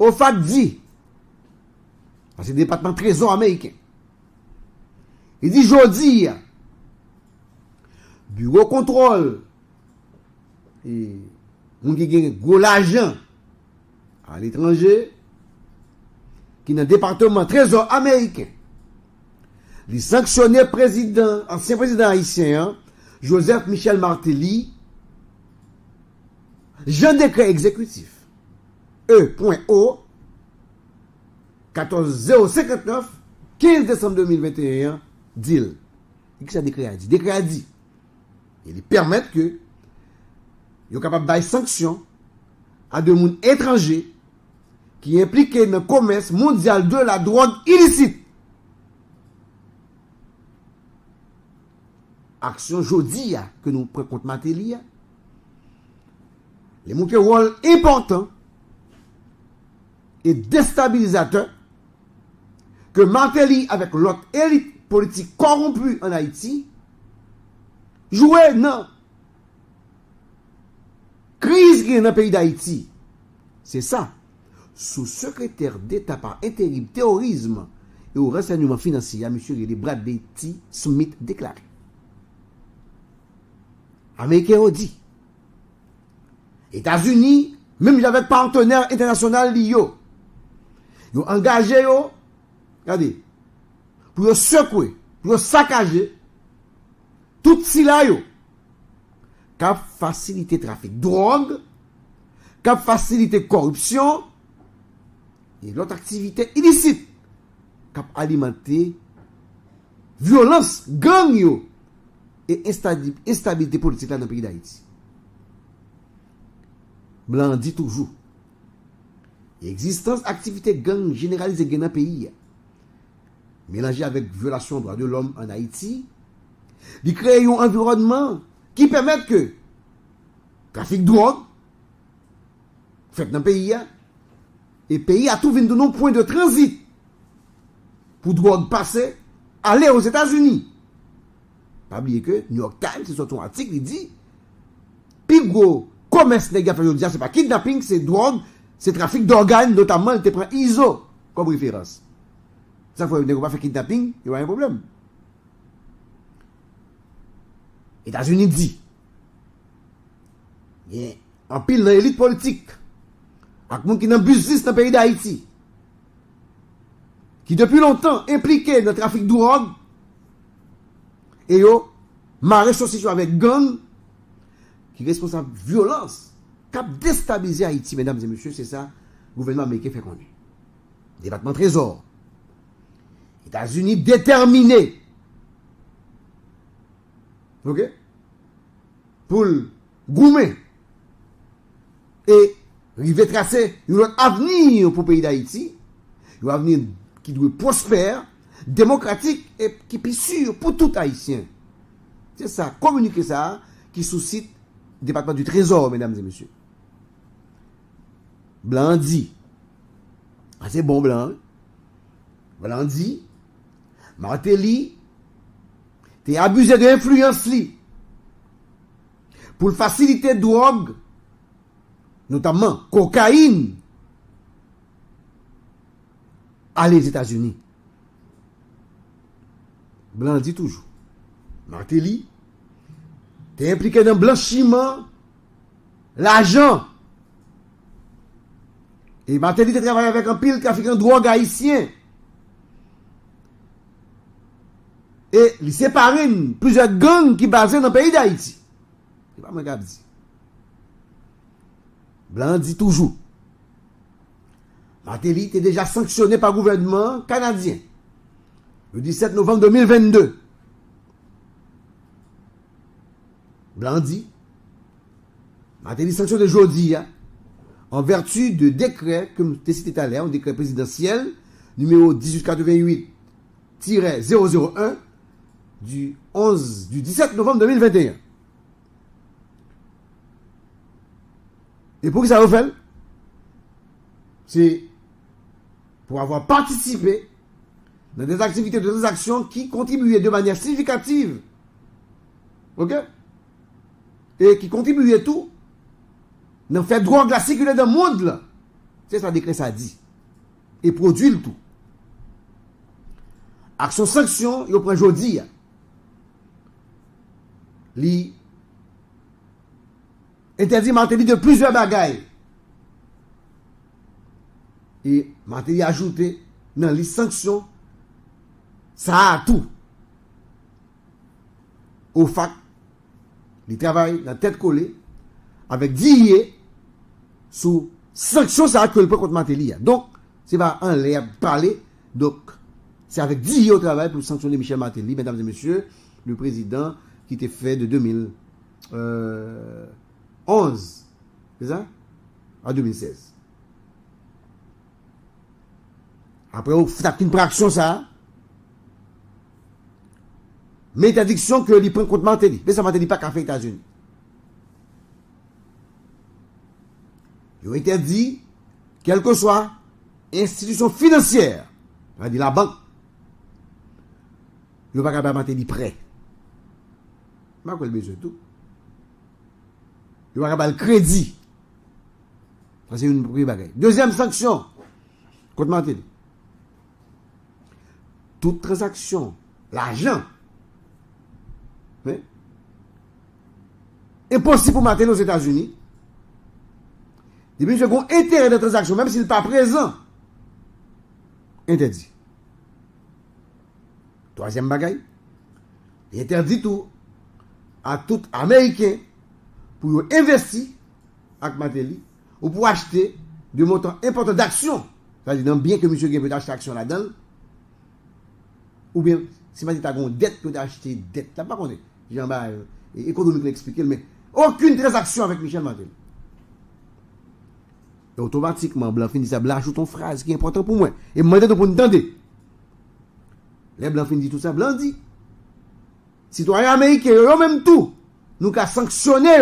OFAC dit, c'est le département trésor américain, il dit jodi, bureau contrôle, et moun qui gagne gros l'argent à l'étranger, qui dans le département trésor américain, les sanctionner ancien président haïtien, Joseph Michel Martelly, Jean décret exécutif E.O 14059 15 décembre 2021 deal. Qu'est-ce que ça décret a dit? Décret a dit il permet que ils sont capables de sanctions à des gens étrangers qui impliquent dans le commerce mondial de la drogue illicite. Action jodi que nous prenons contre Martelly, les montrent un rôle important et déstabilisateur que Martelly, avec l'autre élite politique corrompue en Haïti, jouait dans crise qui est dans le pays d'Haïti. C'est ça. Sous-secrétaire d'État par intérim, terrorisme et au renseignement financier, M. Bradley T. Smith déclaré. Américain dit. États-Unis, même avec partenaires internationaux liés, ils ont engagé, regardez, pour secouer, pour saccager, tout cela, qui a facilité le trafic de drogue, qui a facilité la corruption, et l'autre activité illicite, qui a alimenté violence, gang, et instabilité politique dans le pays d'Haïti. Blanc dit toujours, l'existence activité gang généralisée dans le pays, mélangée avec violation des droits de l'homme en Haïti, il crée un environnement qui permet que trafic de drogue fait dans le pays, et le pays a tout vu de nos points de transit pour drogue passer, aller aux États-Unis. Pas oublier que New York Times, c'est son article, il dit, puis gros commerce négatif, c'est pas kidnapping, c'est drogue, c'est trafic d'organes, notamment, il te prend ISO comme référence. Ça faut ne pas faire kidnapping, il y a un problème. États-Unis dit, il y a un pile dans l'élite politique, avec gens qui dans le business dans le pays d'Haïti, qui depuis longtemps impliqué dans le trafic de drogue, et yo, marre société avec gang, qui est responsable de violence, qui a déstabilisé Haïti, mesdames et messieurs, c'est ça, le gouvernement américain fait connu. Département trésor. États-Unis déterminés. Ok? Pour goumer et river tracer un autre avenir pour le pays d'Haïti, un avenir qui doit prospère, démocratique et qui est sûr pour tout Haïtien. C'est ça, communiquer ça, qui suscite le département du Trésor, mesdames et messieurs. Blanc dit, c'est bon Blanc, Blanc dit, Martelly, t'es abusé de l'influence pour faciliter drogue, notamment cocaïne, à les États-Unis. Blanc dit toujours, Martelly, t'es impliqué dans le blanchiment, l'argent. Et Martelly, t'es travaillé avec un pile trafiquant de drogue haïtien. Et il sépare plusieurs gangs qui basent dans le pays d'Haïti. C'est pas moi qui dit. Blanc dit toujours, Martelly était déjà sanctionné par le gouvernement canadien le 17 novembre 2022. Blanc dit, Martelly sanctionné aujourd'hui en vertu de décret, comme je cité tout à l'heure, un décret présidentiel numéro 1888-001 du 17 novembre 2021. Et pour qui ça refait? C'est pour avoir participé dans des activités, de des actions qui contribuaient de manière significative, ok, et qui contribuaient tout, dans faire drogue la circuler dans le monde, là. C'est ça décret ça dit. Et produit le tout. Action sanction, il prend jodi. Li interdit Martelly de plusieurs bagailles. Et Martelly a ajouté dans les sanctions, ça a tout. Au fac, il travaille dans tête collée avec 10 sous sanctions ça que le prend contre Martelly. Donc, c'est pas en l'air parler. Donc, c'est avec 10 au travail pour sanctionner Michel Martelly, mesdames et messieurs, le président qui était fait de 2011, c'est ça? À 2016. Après, on fait une praction ça. Mais interdiction que il prend contre Martelly. Mais ça Martelly pas qu'à faire États-Unis. Il a interdit, quelle que soit institution financière, on va dire la banque, il n'y a pas qu'à Martelly prêt. Je ne sais pas besoin de tout. Il n'y a pas le crédit. Ça, c'est une première bagaille. Deuxième sanction contre Martelly. Toute transaction, l'argent, impossible pour Martelly aux États-Unis. Depuis que un intérêt de transaction, même s'il n'est pas présent, interdit. Troisième bagaille, il interdit tout à tout Américain pour investir avec Martelly ou pour acheter de montants importants d'actions. C'est-à-dire, dans bien que M. Gué peut acheter action là-dedans, ou bien, si Martelly a une dette, peut acheter dette. Là, pas qu'on est. Jean-Baptiste, économique l'expliquer, mais aucune transaction avec Michel Martelly. Et automatiquement, Blanc finit ça, Blanc ajoute une phrase qui est importante pour moi. Et moi, pour nous entendre. Les Blancs finissent tout ça, Blanc dit, citoyens américains, eux même tout, nous avons sanctionné.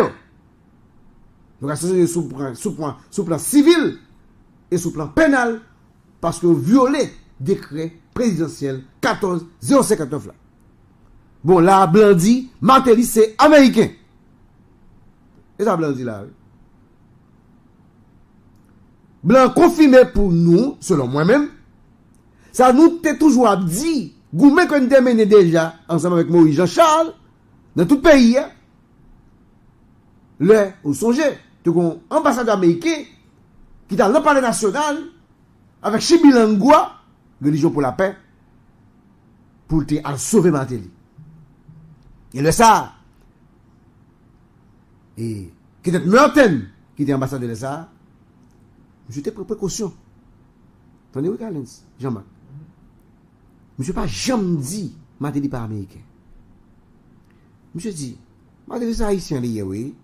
Nous avons sanctionné sous plan civil et sous plan pénal parce que violé décret présidentiel 14-059 là. Bon, là, Blanc dit, Martelly, c'est américain. Et ça, Blanc dit là. Blanc confirmé pour nous, selon moi-même, ça nous t'est toujours dit, Goumen qu'on démène déjà, ensemble avec Moïse Jean-Charles, dans tout le pays, là, vous songez, tu as un ambassadeur américain qui est dans le palais national avec Chibilangua, religion pour la paix, pour te sauver Martelly. Et le ça, et qui était Merton, qui était ambassadeur de ça, j'étais pris précaution. Attendez, oui, Jean-Marc. Monsieur pas jamais dit, Martelly pas américain. Monsieur dit, Martelly c'est haïtien, oui.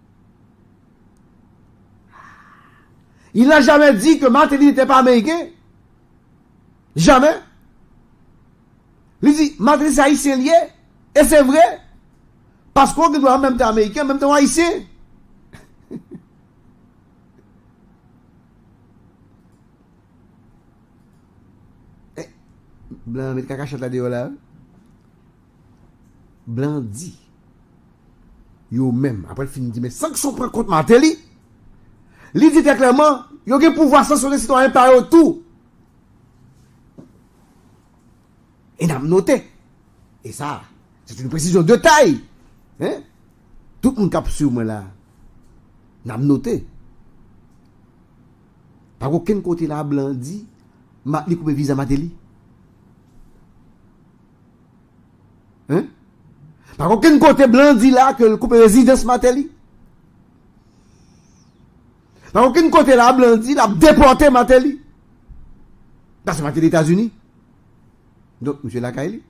Il n'a jamais dit que Martelly n'était pas américain. Jamais. Il dit, Martelly c'est haïtien, et c'est vrai. Parce qu'on doit en même temps américain, en même temps haïtien. Blanc, met caca chante la de là. Blanc dit. Yo même, après le film dit, mais sanction prend contre Martelly. Il dit très clairement, yo gen pouvoir sanctionner les citoyens par tout. Et n'a noté. Et ça, c'est une précision de taille. Hein? Tout le monde cap sur moi là. N'a noté. Par aucun côté là, Blanc dit, il coupe visa Martelly. Hein? Par aucun côté Blanc dit là que le coupe résidence Martelly. Par aucun côté là, Blanc dit la déporté Martelly. Parce que Martelly États-Unis. Donc, monsieur Lakaili.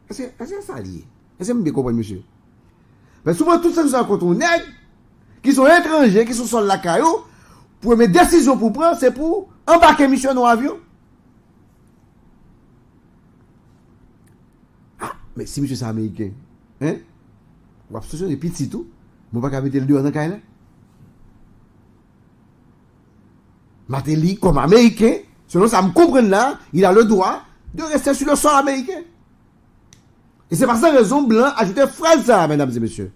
Est-ce que ça lié? Est-ce que vous bien comprenez, monsieur? Mais souvent, tout ça, nous rencontrons des nègres qui sont étrangers, qui sont sur la caillou, pour mes décisions pour prendre, c'est pour embarquer monsieur dans l'avion. Ah, mais si monsieur c'est américain, hein? On va se des petits tout, on va pas mettre le deux dans la caillou. Martelly, comme américain, selon ça me comprenne là, il a le droit de rester sur le sol américain. Et c'est par cette raison, Blanc a ajouté phrase ça, mesdames et messieurs.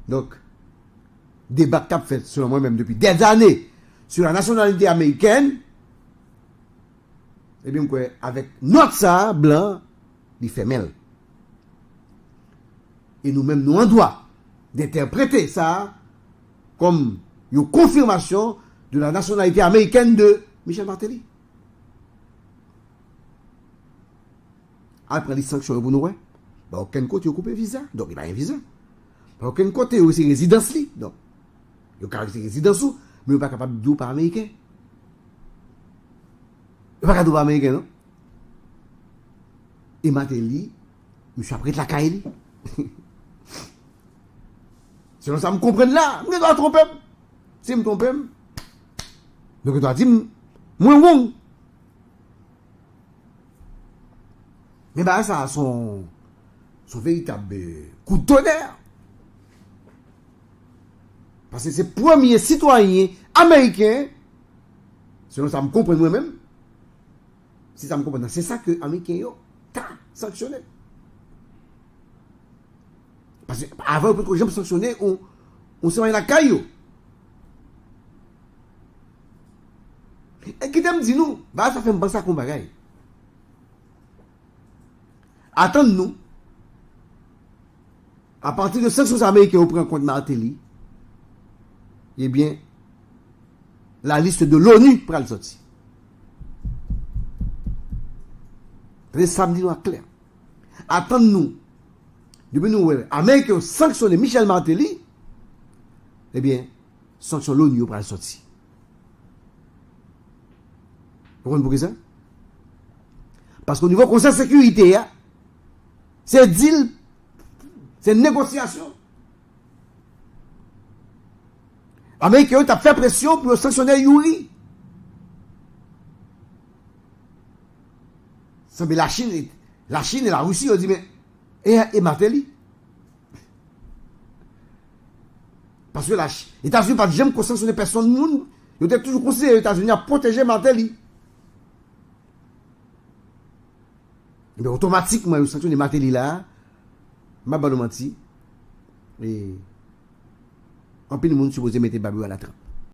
Donc, débat qu'a fait, selon moi-même, depuis des années, sur la nationalité américaine, eh bien, avec notre ça, blanc, il fait mêle. Et nous-mêmes, nous en droit d'interpréter ça comme une confirmation de la nationalité américaine de Michel Martelly. Après les sanctions pour nous, bah, aucun côté il coupé visa, donc il n'y a pas un visa. Bah, aucun côté il aussi résidence, donc il y a une résidence, mais il n'est pas capable de par américain. Il n'est pas capable de par américain, non? Et Martelly, monsieur après la caille. Sinon ça me comprenne là, je dois tromper. Si je me trompe, donc je dois dire, moins bon. Mais bah ça a son véritable coup de tonnerre. Parce que c'est le premier citoyen américain, selon ça me comprend moi-même, si ça me comprend, c'est ça que les Américains ont sanctionné. Parce que avant que les gens sanctionnés, on s'est mis la caillou. Et qui t'aime dit nous, bah ça fait un bon sac comme bagaille. Attendez-nous. À partir de sanctions américaines au prend contre Martelly, eh bien, la liste de l'ONU pour le sortir. Le samedi noir clair. Attendez-nous. Depuis nous, Américains ont sanctionné Michel Martelly, eh bien, sanction l'ONU pour le sortir. Vous comprenez pourquoi ça? Parce qu'au niveau Conseil de sécurité, c'est deal, c'est négociation. Américains ont fait pression pour sanctionner Yuri. Mais la Chine et la Russie ont dit, mais, et Martelly? Parce que les États-Unis, pas de jamais sanctionner personne du monde. Ils ont toujours conseillé les États-Unis à protéger Martelly. Mais automatiquement, ils sanctionnent Martelly là, ma bonne menti. Et en plus, le monde supposé mettre Babou à la trappe.